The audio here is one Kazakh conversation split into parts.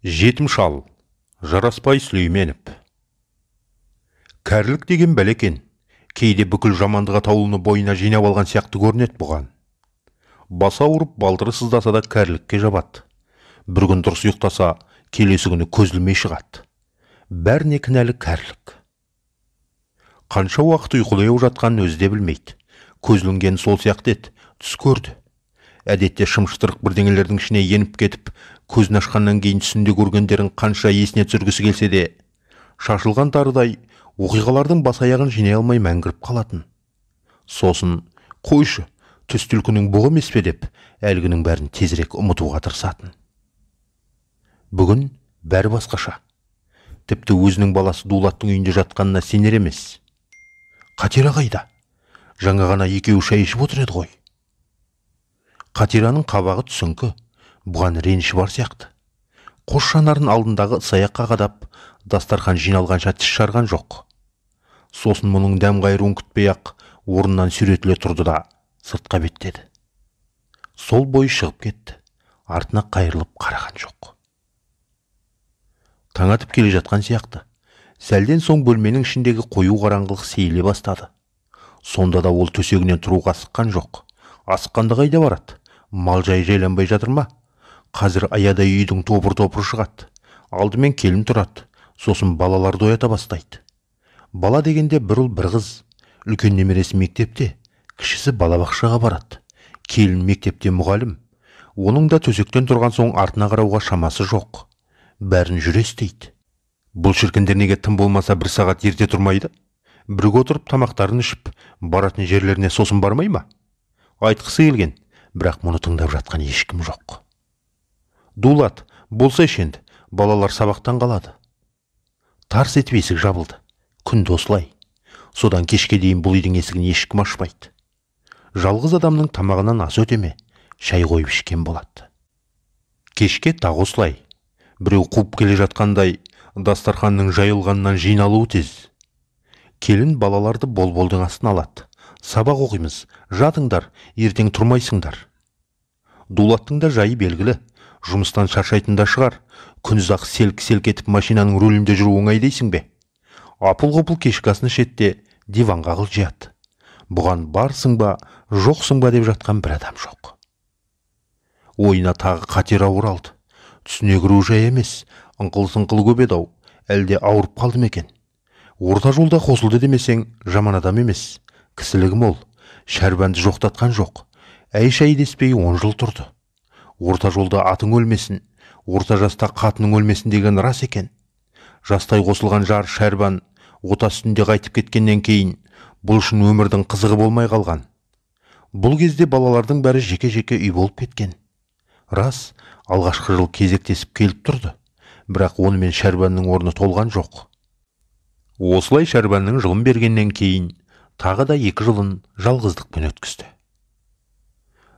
Жетім шал, Жараспай Сүлейменов. Кәрілік деген бәлекен, кейде бүкіл жамандыға таулыны бойына жинап алған сияқты көрінеді бұған. Баса ауырып, балтыры сыздаса да кәрілікке жабады. Бір күн дұрыс ұйықтаса, келесі күні көзілмей шығады. Бәріне кінәлі кәрілік. Қанша уақыт ұйқылай жатқанын өзі де білмейді. Көзілінген сол сияқты еді, түс көрді. Әдетте шымшытырық бірдеңелердің ішіне еніп кетіп, көзін ашқаннан кейін түсінде көргендерін қанша есіне түсіргісі келсе де, шашылған тарыдай оқиғалардың бас аяғын жинай алмай мәңгіріп қалатын. Сосын, қойшы, түс түлкінің бұғы емес пе деп, әлгінің бәрін тезірек ұмытуға тырысатын. Бүгін бәрі басқаша. Тіпті өзінің баласы Дулаттың үйінде жатқанына сенер емес. Қатира қайда? Жаңа ғана екеуі шай ішіп отыр еді ғой. Қатираның қабағы түсіңкі, бұған реніші бар сияқты. Қос жанарын алдындағы саяққа қадап, дастархан жиналғанша тіс жарған жоқ. Сосын мұның дәм қайыруын күтпей-ақ орнынан сүйретіле тұрды да сыртқа беттеді. Сол бойы шығып кетті, артына қайырылып қараған жоқ. Таң атып келе жатқан сияқты. Сәлден соң бөлменің ішіндегі қою қараңғылық сейіле бастады. Сонда да ол төсегінен тұруға асыққан жоқ. Асыққанды қайда барады? Мал жай жайланбай жатыр ма? Қазір аядай үйдің топыр-топыр шығады. Алдымен келін тұрады, сосын балаларды оята бастайды. Бала дегенде бір ұл бір қыз. Үлкен немересі мектепте, кішісі балабақшаға барады. Келін мектепте мұғалім. Оның да төсектен тұрған соң артына қарауға шамасы жоқ. Бәрін жүре істейді. Бұл шіркіндер неге тым болмаса бір сағат ерте тұрмайды? Бірге отырып тамақтарын ішіп, баратын жерлеріне сосын бармай ма? Айтқысы келген, бірақ мұны тыңдап жатқан ешкім жоқ. Дулат, болса енді, балалар сабақтан қалады. Тарс етіп есік жабылды. Күнді осылай. Содан кешке дейін бұл үйдің есігін ешкім ашпайды. Жалғыз адамның тамағынан ас өтеме, шай қойып ішкен болады. Кешке тағы осылай. Біреу қуып келе жатқандай, дастарханның жайылғаннан жиналуы тез. Келін балаларды бол-болдың астына алады. Сабақ оқимыз, жатыңдар, ертең тұрмайсыңдар. Дулаттың да жайы белгілі. Жұмыстан шаршайтында шығар. Күніз-ақ селк-селк етіп машинаның рөлінде жүру оңай дейсің бе? Апыл-ғұпыл кешкі асын ішеді, диванға қылжияды. Бұған барсың ба, жоқсың ба деп жатқан бір адам жоқ. Ойына тағы Қатира оралды. Түсіне кіру жай емес, ыңқыл-сыңқыл көп еді-ау, әлде ауырып қалды ма екен? Орта жолда қосылды демесең, жаман адам емес. Кісілігі мол, шәрбанды жоқтатқан жоқ. Әй-шәй деспей 10 жыл тұрды. Орта жолда атың өлмесін, орта жаста қатының өлмесін деген рас екен. Жастай қосылған жар шәрбан ота үстінде қайтып кеткеннен кейін бұл үшін өмірдің қызығы болмай қалған. Бұл кезде балалардың бәрі жеке-жеке үй болып кеткен. Рас, алғашқы жыл кезектесіп келіп тұрды, бірақ онымен шәрбанның орны толған жоқ. Осылай шәрбанның жылын бергеннен кейін тағы да 2 жылын жалғыздықпен өткізді.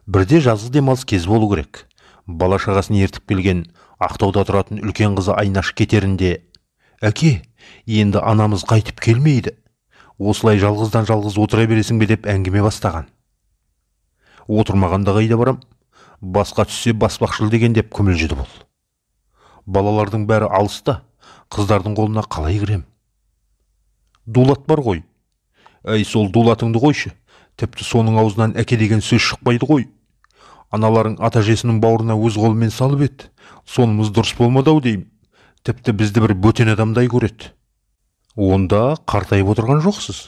Бірде жазғы демалыс кез болу керек. Бала шағасын ертіп келген Ақтауда тұратын үлкен қызы Айнаш кетерінде, «Әке, енді анамыз қайтып келмейді. Осылай жалғыздан жалғыз отыра бересің бе?» деп әңгіме бастаған. Отырмағанда қайда барам? Басқа түссе баспақшыл деген деп күмілжіді бұл. Балалардың бәрі алыста, қыздардың қолына қалай кірем? Дулат бар ғой. Әй, сол Дулатыңды қойшы. Тіпті соның аузынан әке деген сөз шықпайды ғой. Аналарың ата-жесінің бауырына өз қолымен салып еді. Сонымыз дұрыс болмады-ау деймін. Тіпті бізді бір бөтен адамдай көреді. Онда қартайып отырған жоқсыз.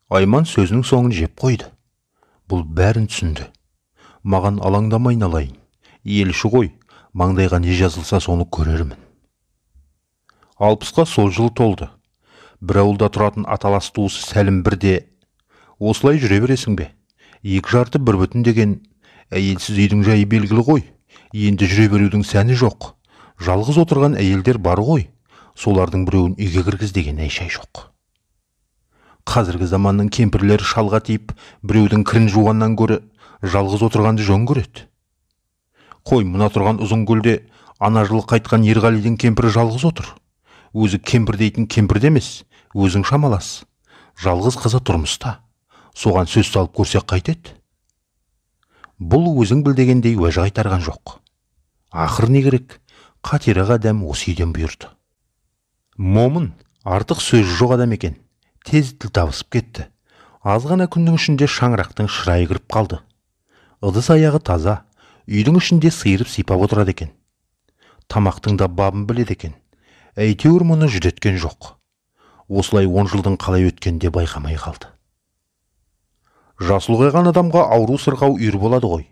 Айман сөзінің соңын жеп қойды. Бұл бәрін түсінді. Маған алаңдамайын алайын. Ел іші ғой, маңдайға не жазылса соны көрермін. 60-қа сол жыл толды. Бір ауылда тұратын аталас туысы Сәлім бірде, «Осылай жүре бересің бе? 2 жарты 1 бүтін деген, әйелсіз үйдің жайы белгілі ғой. Енді жүре берудің сәні жоқ. Жалғыз отырған әйелдер бар ғой. Солардың біреуін үйге кіргіз» деген әй-шәй жоқ. Қазіргі заманның кемпірлері шалға тиіп, біреудің кірін жуғаннан гөрі жалғыз отырғанды жөн көреді. Қой, мұна тұрған ұзын көлде ана жылы қайтқан Ерғалидың кемпірі жалғыз отыр. Өзі кемпір дейтін кемпір емес, өзің шамалас. Жалғыз қызы тұрмыста. Соған сөз салып көрсек қайтеді? Бұл өзің біл дегендей уәж қайтарған жоқ. Ақыр не керек? Қатираға дәм осы үйден бұйырды. Момын артық сөзі жоқ адам екен. Тез тіл табысып кетті. Аз ғана күннің ішінде шаңырақтың шырайы кіріп қалды. Ыдыс аяғы таза, үйдің ішінде сыйырып сипап отырады екен. Тамақтың да бабын біледі екен. Әйтеуір мұны жүдеткен жоқ. Осылай 10 жылдың қалай өткенде байқамай қалды. Жасы ұлғайған адамға ауру сырқау үйір болады ғой.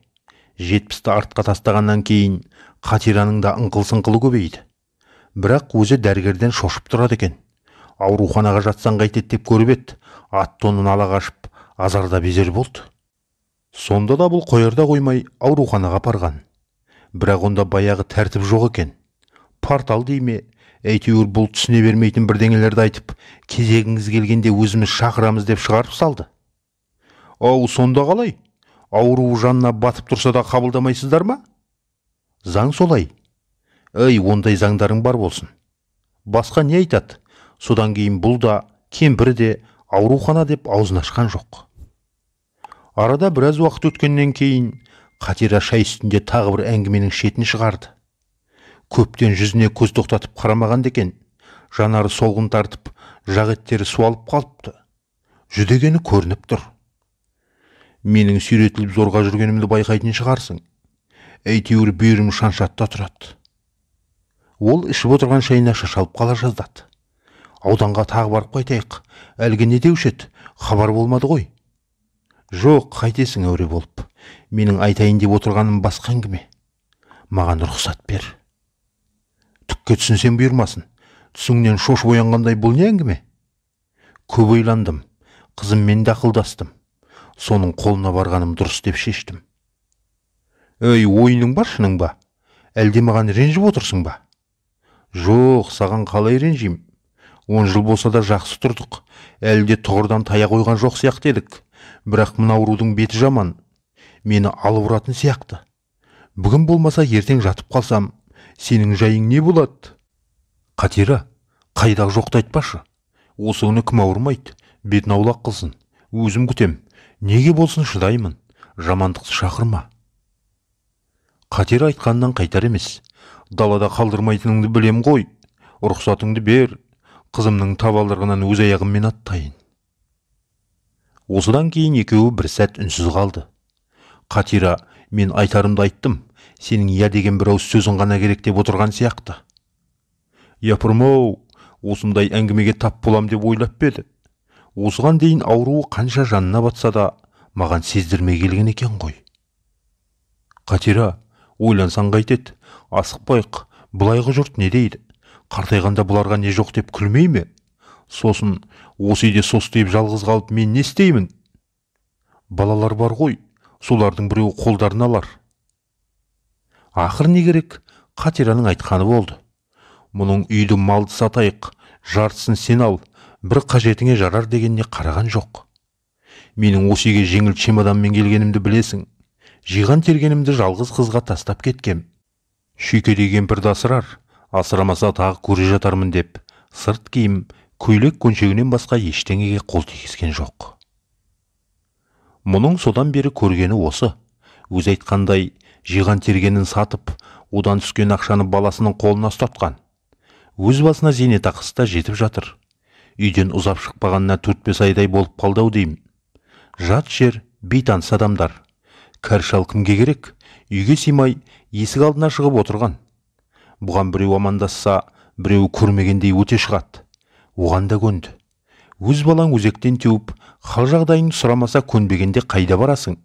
70-ті артқа тастағаннан кейін Қатираның да ыңқыл-сыңқылы көбейді. Бірақ өзі дәрігерден шошып тұрады екен. Ауруханаға жатсаң қайтеді деп көріп еді, ат-тонын ала қашып, азарда безер болды. Сонда да бұл қоярда қоймай ауруханаға апарған. Бірақ онда баяғы тәртіп жоқ екен. Портал дейме, әйтеуір бұл түсіне бермейтін бірдеңелерді айтып, кезегіңіз келгенде өзіміз шақырамыз деп шығарып салды. Ау, сонда қалай? Ауруы жанына батып тұрса да қабылдамайсыздар ма? Заң солай. Ондай заңдарың бар болсын. Басқа не айтады? Содан кейін бұл да, кемпірі де аурухана деп аузын ашқан жоқ. Арада біраз уақыт өткеннен кейін Қатира шай үстінде тағы бір әңгіменің шетін шығарды. Көптен жүзіне көз тоқтатып қарамаған екен. Жанары солғын тартып, жақ еттері суалып қалыпты. Жүдегені көрініп тұр. Менің сүйретіліп зорға жүргенімді байқайтын шығарсың. Әйтеуір бүйірім шаншатта тұрады. Ол ішіп отырған шайына шашалып қала жаздады. Ауданға тағы барып қайтайық. Әлгі не деуші еді? Хабар болмады ғой. Жоқ, қайтесің әуре болып. Менің айтайын деп отырғаным басқа әңгіме. Маған рұқсат бер. Түкке түсінсем бұйырмасын. Түсіңнен шошып оянғандай бұл не әңгіме? Көп ойландым. Қызыммен де ақылдастым. Соның қолына барғаным дұрыс деп шештім. Ойының бар шының ба? Әлде маған ренжіп отырсың ба? Жоқ, саған қалай ренжим? 10 жыл болса да жақсы тұрдық. Әлде тұғырдан тая қойған жоқ сияқты едік. Бірақ мына аурудың беті жаман. Мені алып ұратын сияқты. Бүгін болмаса ертең жатып қалсам, сенің жайың не болады? Қатира, қайдағы жоқты айтпашы. Осы күні кім ауырмайды? Бетін аулақ қылсын. Өзім күтем. Неге болсын шыдаймын. Жамандықты шақырма. Қатира айтқаннан қайтар емес. Далада қалдырмайтыныңды білем ғой. Рұқсатыңды бер. Қызымның табалдырығынан өз аяғыммен аттайын. Осыдан кейін екеуі бір сәт үнсіз қалды. Қатира, мен айтарымды айттым. Сенің я деген бір ауыз сөзің ғана керек деп отырған сияқты. Япырмау, осындай әңгімеге тап болам деп ойлап беді. Осыған дейін ауруы қанша жанына батса да, маған сездірмей келген екен ғой. Қатира, ойлансаң қайтеді, асықпайық, бұлайғы жұрт не дейді? Қартайғанда бұларға не жоқ деп күлмей ме? Сосын, осы үйде состиып жалғыз қалып мен не істеймін? Балалар бар ғой, солардың біреуі қолдарын алар. Ақыр не керек? Қатираның айтқаны болды. Мұның үйді малды сатайық, жартысын сен ал, бір қажетіңе жарар дегеніне қараған жоқ. Менің осы үйге жеңіл чемоданмен келгенімді білесің. Жиған тергенімді жалғыз қызға тастап кеткем. Шүйкедей кемпірді асырар, асырамаса тағы көре жатармын деп, сырт киім, көйлек көншегінен басқа ештеңеге қол тигізген жоқ. Мұның содан бері көргені осы. Өз айтқандай, жиған тергенін сатып, одан түскен ақшаны баласының қолына ұстатқан. Өз басына зейнетақысы да жетіп жатыр. Үйден ұзап шықпағанына 4-5 айдай болып қалды-ау деймін. Жат жер, бейтаныс адамдар. Кәршал кімге керек? Үйге сыймай, есік алдына шығып отырған. Бұған біреу амандасса, біреу көрмегендей өте шығады. Оған да көнді. Өз балаң өзектен теуіп, хал жағдайыңды сұрамаса көнбегенде қайда барасың?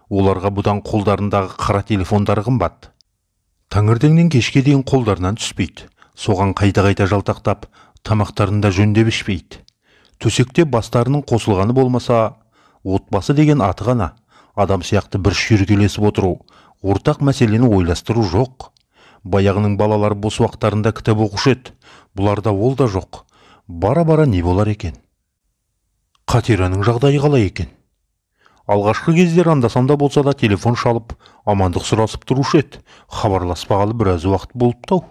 Оларға бұдан қолдарындағы қара телефондары қымбат. Таңертеңнен кешке дейін қолдарынан түспейді. Соған қайта-қайта жалтақтап, тамақтарында жөндеп ішпейді. Төсекте бастарының қосылғаны болмаса, отбасы деген аты ғана, адам сияқты бір шүйіркелесіп отыру, ортақ мәселені ойластыру жоқ. Баяғының балалары бос уақыттарында кітап оқушы еді, бұларда ол да жоқ. Бара-бара не болар екен? Қатираның жағдайы қалай екен? Алғашқы кездер анда-санда болса да телефон шалып, амандық сұрасып тұрушы еді. Хабарласпағалы біраз уақыт болыпты-ау.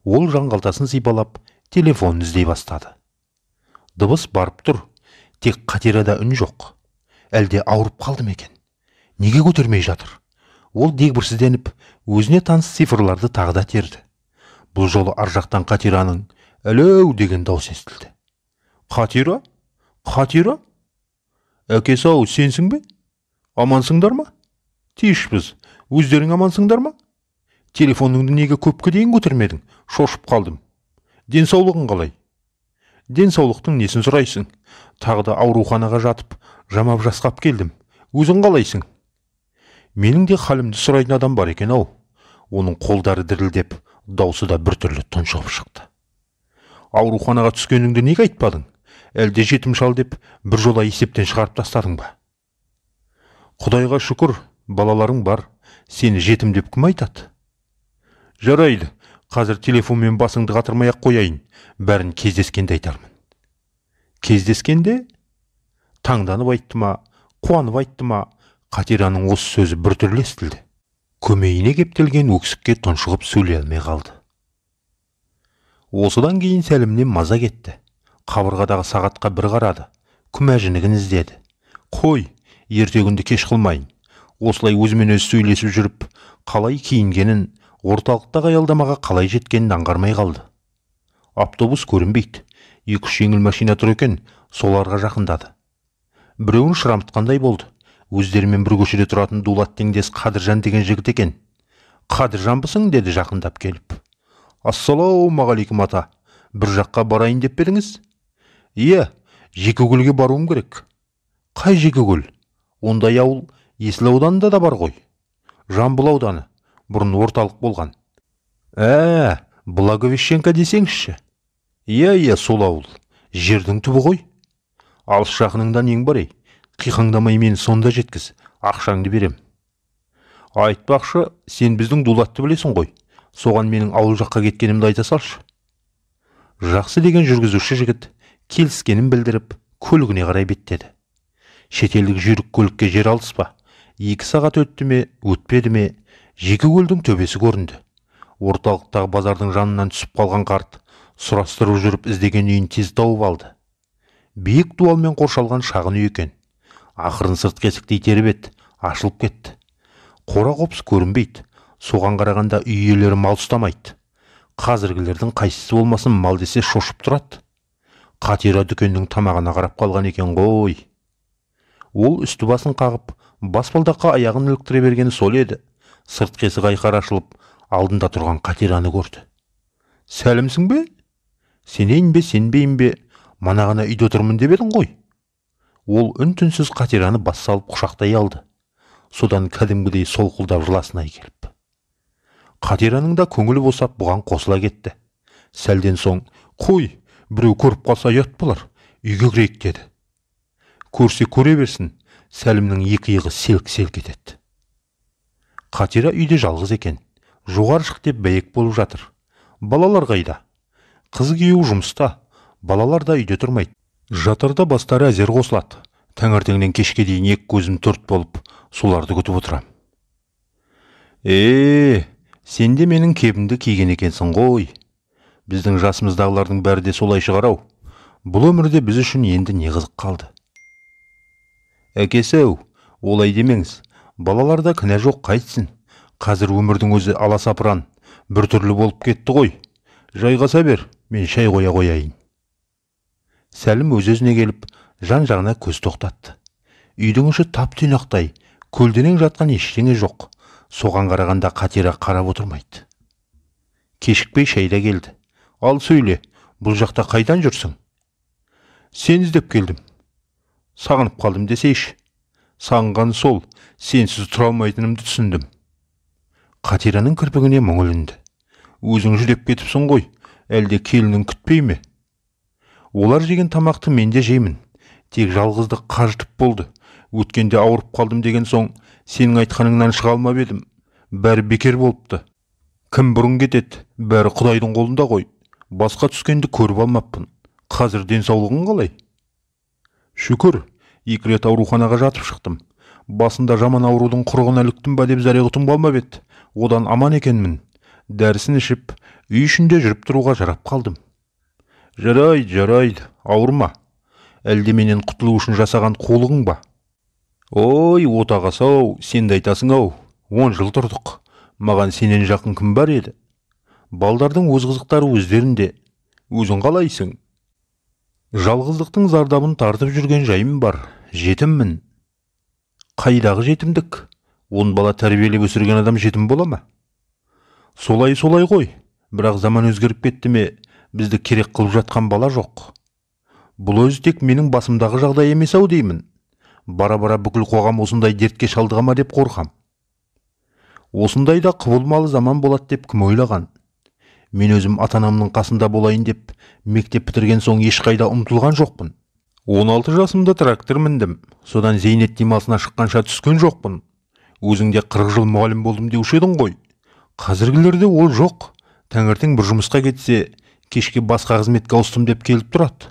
Ол жаңғалтасын сипалап, телефонын іздей бастады. Дыбыс барып тұр, тек Қатирада үн жоқ. Әлде ауырып қалды ма екен? Неге көтермей жатыр? Ол дегбірсізденіп, өзіне таныс цифрларды тағы да терді. Бұл жолы ар жақтан Қатираның «Әлеу» деген дауыс естілді. «Қатира? Қатира? Әкесі-ау, сенсің бе? Амансыңдар ма? Тиішпіз, өздерің амансыңдар ма? Телефоныңды неге көпке дейін көтермедің? Шошып қалдым. Денсаулығың қалай?» «Денсаулықтың несін сұрайсың? Тағы да ауруханаға жатып, жамап жасқап келдім. Өзің қалайсың?» «Менің де халімді сұрайтын адам бар екен-ау». Оның қолдары дірілдеп, даусы да біртүрлі тұншығып шықты. «Ауруханаға түскеніңді неге айтпадың? Әлде жетім шал деп біржола есептен шығарып тастадың ба?» «Құдайға шүкір, балаларың бар. Сені жетім деп кім айтады?» «Жарайды, қазір телефонмен басыңды қатырмай-ақ қояйын. Бәрін кездескенде айтармын». «Кездескенде?» Таңданып айтты ма, қуанып айтты ма, Қатираның осы сөзі біртүрлі естілді. Көмейіне кептелген өксікке тұншығып сөйлей алмай қалды. Осыдан кейін Сәлімнен маза кетті. Қабырғадағы сағатқа бір қарады. Күмәжінігін іздеді. «Қой, ертегінді кеш қылмайын». Осылай өзімен өзі сөйлесіп жүріп, қалай киінгенін, орталықтағы аялдамаға қалай жеткенін аңғармай қалды. Автобус көрінбейді. 2-3 жеңіл машина тұр екен, соларға жақындады. Біреуін шырамытқандай болды. Өздерімен бір көшеде тұратын Дулат теңдес Қадыржан деген жігіт екен. «Қадыржанбысың?» деді жақындап келіп. «Ассалаумағалейкум ата, бір жаққа барайын деп беріңіз?» «Иә, Жекегөлге баруым керек». «Қай Жекегөл? Ондай ауыл Есіл ауданында да бар ғой». «Жамбыл ауданы, бұрын орталық болған». Благовещенко десеңізші?» «Иә, сол ауыл. Жердің түбі ғой». «Алыс жақыныңда нең бар ей? Қиқаңдамай мені сонда жеткіз, ақшаңды берем». «Айтпақшы, сен біздің Дулатты білесің ғой. Соған менің ауыл жаққа кеткенімді айта салшы». Жақсы деген жүргізуші жігіт келіскенін білдіріп, көлігіне қарай беттеді. Шетелдік жүйрік көлікке жер алыспа. 2 сағат өтті ме, өтпеді ме, Жекегөлдің төбесі көрінді. Орталықтағы базардың жанынан түсіп қалған қарт сұрастырып жүріп іздеген үйін тез тауып алды. Биік дуалмен қоршалған шағын үй екен. Ақырын сыртқы есікті итеріп еді, ашылып кетті. Қора қопсы көрінбейді. Соған қарағанда үй иелері мал ұстамайды. Қазіргілердің қайсысы болмасын мал десе шошып тұрады. Қатира дүкеннің тамағына қарап қалған екен ғой. Ол үсті басын қағып, баспалдаққа аяғын іліктіре бергені сол еді. Сыртқы есік айқара ашылып, алдында тұрған Қатираны көрді. «Сәлімсің бе? Сенейін бе, сенбейін бе? Манағана үйде отырмын деп едің ғой». Ол үн-түнсіз Қатираны бас салып құшақтай алды. Содан кәдімгідей солқылдап жыласынай келіп. Қатираның да көңілі босап бұған қосыла кетті. Сәлден соң, «Қой, біреу көріп қалса ұят болар, үйге кірейік» деді. Көрсе көре берсін, Сәлімнің екі иығы селк-селк етеді. Қатира үйде жалғыз екен. Жоғары шық деп бәйек болып жатыр. Балалар қайда? Қыз күйеуі жұмыста, балалар да үйде тұрмайды. Жатырда бастары әзер қосылады. Таңертеңнен кешке дейін екі көзім төрт болып, соларды күтіп отырам. Сен де менің кебімді киген екенсің ғой. Біздің жасымыздағылардың бәрі де солай шығар-ау. Бұл өмірде біз үшін енді не қызық қалды? Әкесі-ау, олай демеңіз. Балаларда кінә жоқ, қайтсын. Қазір өмірдің өзі аласапыран, біртүрлі болып кетті ғой. Жайғаса бер, мен шай қоя қояйын. Сәлім өз-өзіне келіп, жан-жағына көз тоқтатты. Үйдің іші тап-тұйнақтай, көлденең жатқан ештеңе жоқ. Соған қарағанда Қатира қарап отырмайды. Кешікпей шайда келді. «Ал сөйле, бұл жақта қайдан жүрсің?» «Сен іздеп келдім». «Сағынып қалдым десейші». «Сағынған сол, сенсіз тұра алмайтынымды түсіндім». Қатираның кірпігіне мұң ілінді. «Өзің жүдеп кетіпсің ғой, әлде келінің күтпей ме?» «Олар жеген тамақты мен де жеймін. Тек жалғыздық қажытып болды. Өткенде ауырып қалдым деген соң, сенің айтқаныңнан шыға алмап едім. Бәрі бекер болыпты. Кім бұрын кетеді, бәрі Құдайдың қолында ғой. Басқа түскенді көріп алмаппын. Қазір денсаулығың қалай?» «Шүкір, 2 рет ауруханаға жатып шықтым. Басында жаман аурудың құрығына іліктім ба деп зәре-құтым болмап еді. Одан аман екенмін. Дәрісін ішіп, үй ішінде жүріп тұруға жарап қалдым». Жарайды, ауырма. Әлде менен құтылу үшін жасаған қулығың ба?» «Ой, отағасы-ау, сен де айтасың-ау. 10 жыл тұрдық. Маған сенен жақын кім бар еді? Балдардың өз қызықтары өздерінде. Өзің қалайсың? Жалғыздықтың зардабын тартып жүрген жайым бар. Жетіммін. Қайдағы жетімдік? 10 бала тәрбиелеп өсірген адам жетім бола ма? Солай ғой. Бірақ заман өзгеріп кетті ме, бізді керек қылып жатқан бала жоқ. Бұл өзі тек менің басымдағы жағдай емес ау деймін. Бара-бара бүкіл қоғам осындай дертке шалдыға ма деп қорқам. Осындайда құбылмалы заман болады деп кім ойлаған? Мен өзім ата-анамның қасында болайын деп мектеп бітірген соң ешқайда ұмтылған жоқпын. 16 жасымда трактор міндім. Содан зейнет демалысына шыққанша түскен жоқпын. Өзіңде 40 жыл мұғалім болдым деуші едің ғой. Қазіргілерде ол жоқ. Таңертең бір жұмысқа кетсе, кешке басқа қызметке ауыстым деп келіп тұрады.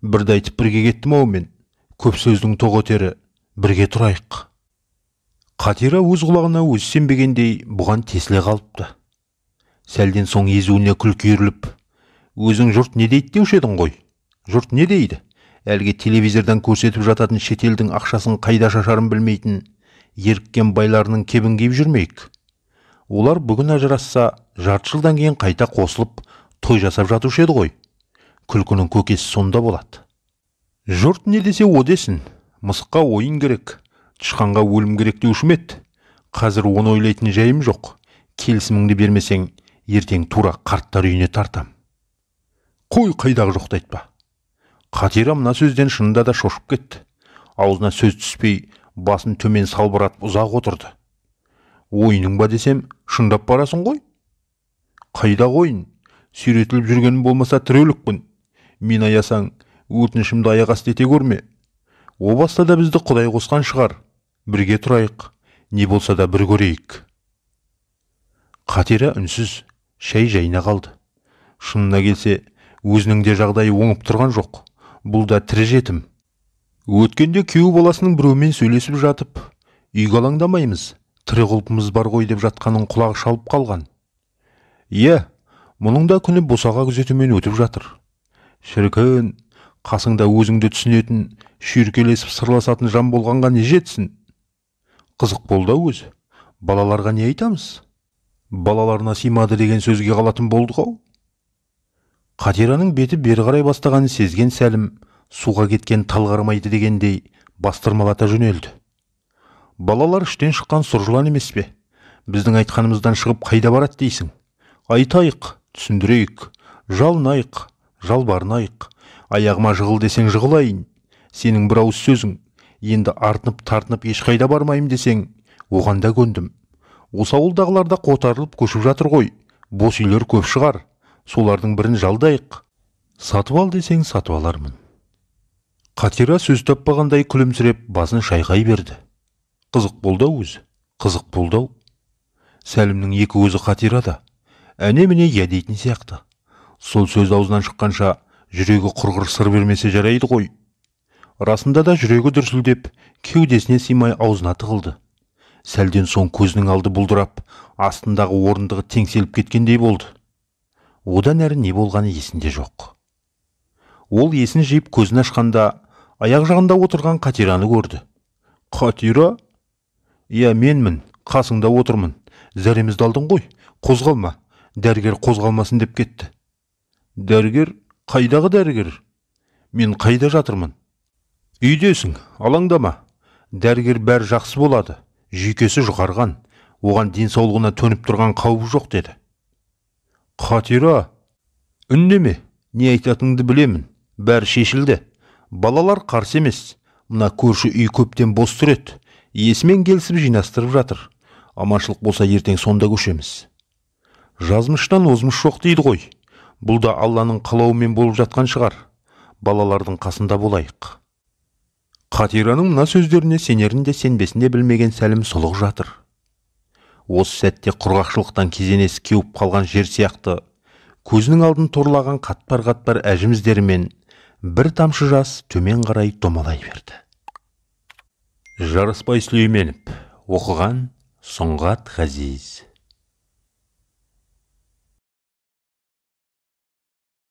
Бірді айтып бірге кеттім ау мен. Көп сөздің тоғы тері, бірге тұрайық. Қатира өз құлағына өзі сенбегендей бұған тесіле қалыпты. Сәлден соң езуіне күлкі үйіріліп, өзің жұрт не дейді деуші едің ғой? Жұрт не дейді? Әлгі телевизордан көрсетіп жататын шетелдің ақшасын қайда шашарын білмейтін еріккен байларының кебін киіп жүрмейік. Олар бүгін ажырасса, жарты жылдан кейін қайта қосылып, той жасап жатушы еді ғой. Күлкінің көкесі сонда болады. Жұрт не десе о десін. Мысыққа ойын керек, тышқанға өлім керек деуші ме еді? Қазір оны ойлайтын жайым жоқ. Келісіміңді бермесең, ертең тура қарттар үйіне тартам. Қой, қайдағы жоқты айтпа. Қатира мына сөзден шынында да шошып кетті. Аузына сөз түспей, басын төмен салбыратып ұзақ отырды. Ойының ба десем, шындап барасың ғой? Қайда ойын? Сүйретіліп жүргенім болмаса тірелікпін. Мен аясаң, өтінішімді аяқ асты ете көрме. О баста да бізді Құдай қосқан шығар. Бірге тұрайық, не болса да бір көрейік. Қатира үнсіз, шай жайына қалды. Шынына келсе, өзінің де жағдайы оңып тұрған жоқ. Бұл да тірі жетім. Өткенде күйеу баласының біреумен сөйлесіп жатып, үйге алаңдамаймыз, тірі құлпымыз бар ғой деп жатқанын құлағы шалып қалған. Иә, мұның да күні босаға күзетумен өтіп жатыр. Шіркін, қасыңда өзіңді түсінетін, шүйіркелесіп сырласатын жан болғанға не жетсін? Қызық болды өзі. Балаларға не айтамыз? Балаларына симады деген сөзге қалатын болдық ау. Қатираның беті бері қарай бастағанын сезген Сәлім, суға кеткен тал қармайды дегендей бастырмалата жөнелді. Балалар іштен шыққан сұр жылан емес пе? Біздің айтқанымыздан шығып қайда барады дейсің? Айтайық, түсіндірейік, жалынайық, жалбарынайық. Аяғыма жығыл десең жығылайын. Сенің бір ауыз сөзің, енді артынып тартынып ешқайда бармайым десең, оған да көндім. Осы ауылдағыларда қотарылып көшіп жатыр ғой. Бос үйлер көп шығар. Солардың бірін жалдайық. Сатып ал десең сатып алармын. Қатира сөз таппағандай күлімсіреп басын шайқай берді. Қызық болды өзі, қызық болды. Сәлімнің екі өзі Қатирада. Әне-міне я дейтін сияқты. Сол сөз аузынан шыққанша жүрегі құрғыр сыр бермесе жарайды ғой. Расында да жүрегі дүрсілдеп, кеудесіне симай аузына тығылды. Сәлден соң көзінің алды бұлдырап, астындағы орындығы теңселіп кеткендей болды. Одан әрі не болғаны есінде жоқ. Ол есін жиып көзін ашқанда, аяқ жағында отырған Қатираны көрді. Қатира? Иә, менмін, қасыңда отырмын. Зәремізді алдың ғой, қозғалма. Дәрігер қозғалмасын деп кетті. Дәрігер? Қайдағы дәрігер? Мен қайда жатырмын? Үйдесің, алаңдама. Дәрігер бәрі жақсы болады. Жүйкесі жұқарған, оған денсаулығына төніп тұрған қауіп жоқ деді. Қатира, үннеме, не айтатынды білемін. Бәрі шешілді. Балалар қарсы емес. Мына көрші үй көптен бос тұр еді. Есімен келісіп жинастырып жатыр. Аманшылық болса ертең сонда көшеміз. Жазмыштан озмыш жоқ дейді ғой. Бұл да Алланың қалауымен болып жатқан шығар. Балалардың қасында болайық. Қатираның мына сөздеріне сенерін де сенбесін де білмеген Сәлім сұлық жатыр. Осы сәтте құрғақшылықтан кезенесі кеуіп қалған жер сияқты, көзінің алдын торлаған қатпар-қатпар әжім іздерімен бір тамшы жас төмен қарай домалай берді. Жарасбай Сүлейменов. Оқыған Сұңғат Ғазиз.